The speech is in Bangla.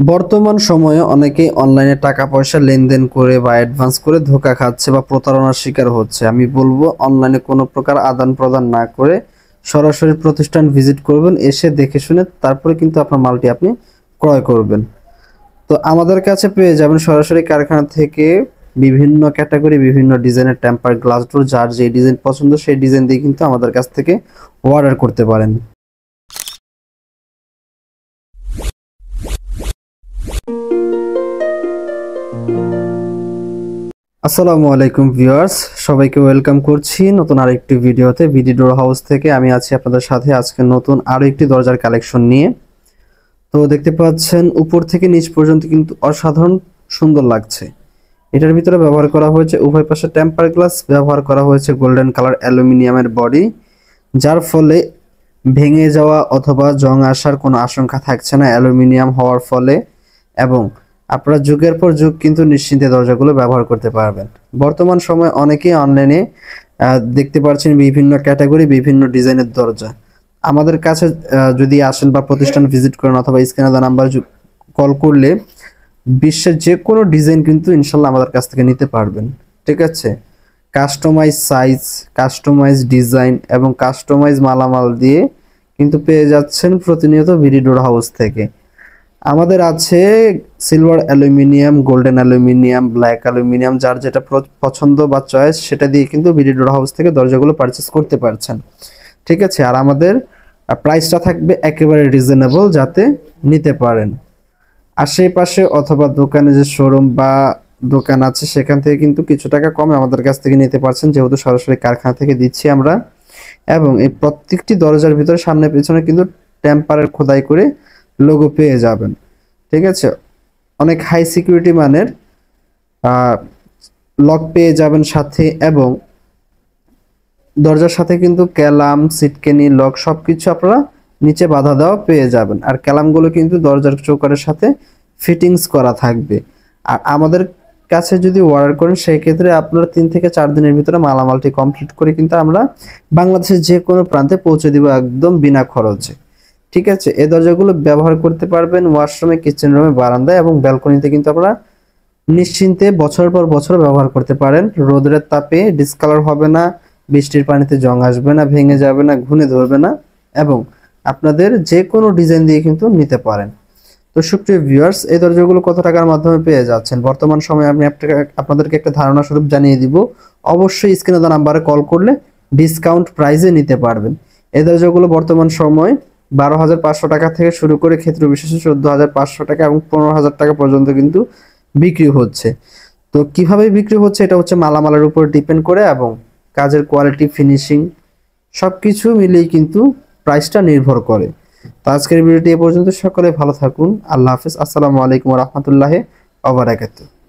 বর্তমান সময়ে অনেকেই অনলাইনে টাকা পয়সা লেনদেন করে বা অ্যাডভান্স করে ধোঁকা খাচ্ছে বা প্রতারণার শিকার হচ্ছে। আমি বলবো অনলাইনে কোনো প্রকার আদান প্রদান না করে সরাসরি প্রতিষ্ঠান ভিজিট করবেন, এসে দেখে শুনে তারপরে কিন্তু আপনার মালটি আপনি ক্রয় করবেন। তো আমাদের কাছে পেয়ে যাবেন সরাসরি কারখানা থেকে বিভিন্ন ক্যাটাগরি, বিভিন্ন ডিজাইনের টেম্পার গ্লাস ডোর, যার যে ডিজাইন পছন্দ সেই ডিজাইন দিয়ে কিন্তু আমাদের কাছ থেকে অর্ডার করতে পারেন। আসসালামু আলাইকুম ভিউয়ার্স, সবাইকে ওয়েলকাম করছি নতুন আরেকটি ভিডিওতে। ভিডি ডোর হাউস থেকে আমি আছি আপনাদের সাথে আজকে নতুন আরো একটি দরজার কালেকশন নিয়ে। তো দেখতে পাচ্ছেন উপর থেকে নিচ পর্যন্ত কিন্তু অসাধারণ সুন্দর লাগছে। এটার ভিতরে ব্যবহার করা হয়েছে উভয় পাশে টেম্পার গ্লাস, ব্যবহার করা হয়েছে গোল্ডেন কালার অ্যালুমিনিয়ামের বডি, যার ফলে ভেঙে যাওয়া অথবা জং আসার কোনো আশঙ্কা থাকছে না অ্যালুমিনিয়াম হওয়ার ফলে। এবং আপনারা যুগের পর যুগ কিন্তু নিশ্চিন্তে দরজাগুলো ব্যবহার করতে পারবেন। বর্তমান সময়ে অনেকেই অনলাইনে দেখতে পাচ্ছেন বিভিন্ন ক্যাটাগরি, বিভিন্ন ডিজাইনের দরজা। আমাদের কাছে যদি আসেন বা প্রতিষ্ঠান ভিজিট করেন অথবা স্ক্রিনে দেওয়া নাম্বার কল করলে বিশ্বের যে কোনো ডিজাইন কিন্তু ইনশাল্লাহ আমাদের কাছ থেকে নিতে পারবেন। ঠিক আছে, কাস্টমাইজ সাইজ, কাস্টমাইজ ডিজাইন এবং কাস্টমাইজ মালামাল দিয়ে কিন্তু পেয়ে যাচ্ছেন প্রতিনিয়ত ভিডি ডোর হাউস থেকে। আমাদের আছে silver aluminium, golden aluminium, black aluminium, যার যেটা পছন্দ বা চয়েস সেটা দিয়ে কিন্তু ভিডি ডোর হাউস থেকে দরজাগুলো পারচেস করতে পারছেন। ঠিক আছে, আর আমাদের প্রাইসটা থাকবে একেবারে রিজনেবল, যাতে নিতে পারেন। আশেপাশে অথবা দোকানে যে শোরুম বা দোকান আছে সেখান থেকে কিন্তু কিছু টাকা কমে আমাদের কাছ থেকে নিতে পারছেন, যেহেতু সরাসরি কারখানা থেকে দিচ্ছি আমরা। এবং এই প্রত্যেকটি দরজার ভিতরে সামনে পেছনে কিন্তু টেম্পারের খোদাই করে লোগো পেয়ে যাবেন। ঠিক আছে, অনেক হাই সিকিউরিটি মানের লক পেয়ে যাবেন সাথে, এবং দরজার সাথে কিন্তু ক্যালাম, সিটকেনি, লক সবকিছু আপনারা নিচে বাধা দেওয়া পেয়ে যাবেন। আর ক্যালামগুলো কিন্তু দরজার চৌকারের সাথে ফিটিংস করা থাকবে। আর আমাদের কাছে যদি অর্ডার করেন সেই ক্ষেত্রে আপনারা 3 থেকে 4 দিনের ভিতরে মালামালটি কমপ্লিট করে কিন্তু আমরা বাংলাদেশের যে কোনো প্রান্তে পৌঁছে দিব একদম বিনা খরচে। ঠিক আছে, এই দরজাগুলো ব্যবহার করতে পারবেন ওয়াশরুমে, কিচেন রুমে, বারান্দায় এবং ব্যালকনিতে কিন্তু আপনারা নিশ্চিন্তে বছরের পর বছর ব্যবহার করতে পারেন। রোদের তাপে ডিসকালার হবে না, বৃষ্টির পানিতে জং আসবে না, ভেঙে যাবে না, ঘুনে ধরবে না, এবং আপনাদের যে কোনো ডিজাইন দিয়ে কিন্তু নিতে পারেন। তো সুপ্রিয় ভিউয়ার্স, এই দরজাগুলো কত টাকার মাধ্যমে পেয়ে যাচ্ছেন বর্তমান সময়ে আমি আপনাদেরকে একটা ধারণা স্বরূপ জানিয়ে দিব। অবশ্যই স্ক্রিনে দেওয়া নাম্বারে কল করলে ডিসকাউন্ট প্রাইসে নিতে পারবেন। এই দরজাগুলো বর্তমান সময় 12,500 টাকা থেকে শুরু করে ক্ষেত্র বিশেষে 14,500 টাকা এবং 15,000 টাকা পর্যন্ত কিন্তু বিক্রি হচ্ছে। তো কিভাবে বিক্রি হচ্ছে এটা হচ্ছে মালামালের উপর ডিপেন্ড করে এবং কাজের কোয়ালিটি, ফিনিশিং সবকিছু মিলেই কিন্তু প্রাইসটা নির্ভর করে। তো আজকের ভিডিওটি এ পর্যন্ত। সকলে ভালো থাকুন। আল্লাহ হাফেজ। আসসালামু আলাইকুম ওয়া রাহমাতুল্লাহি ওয়া বারাকাতুহু।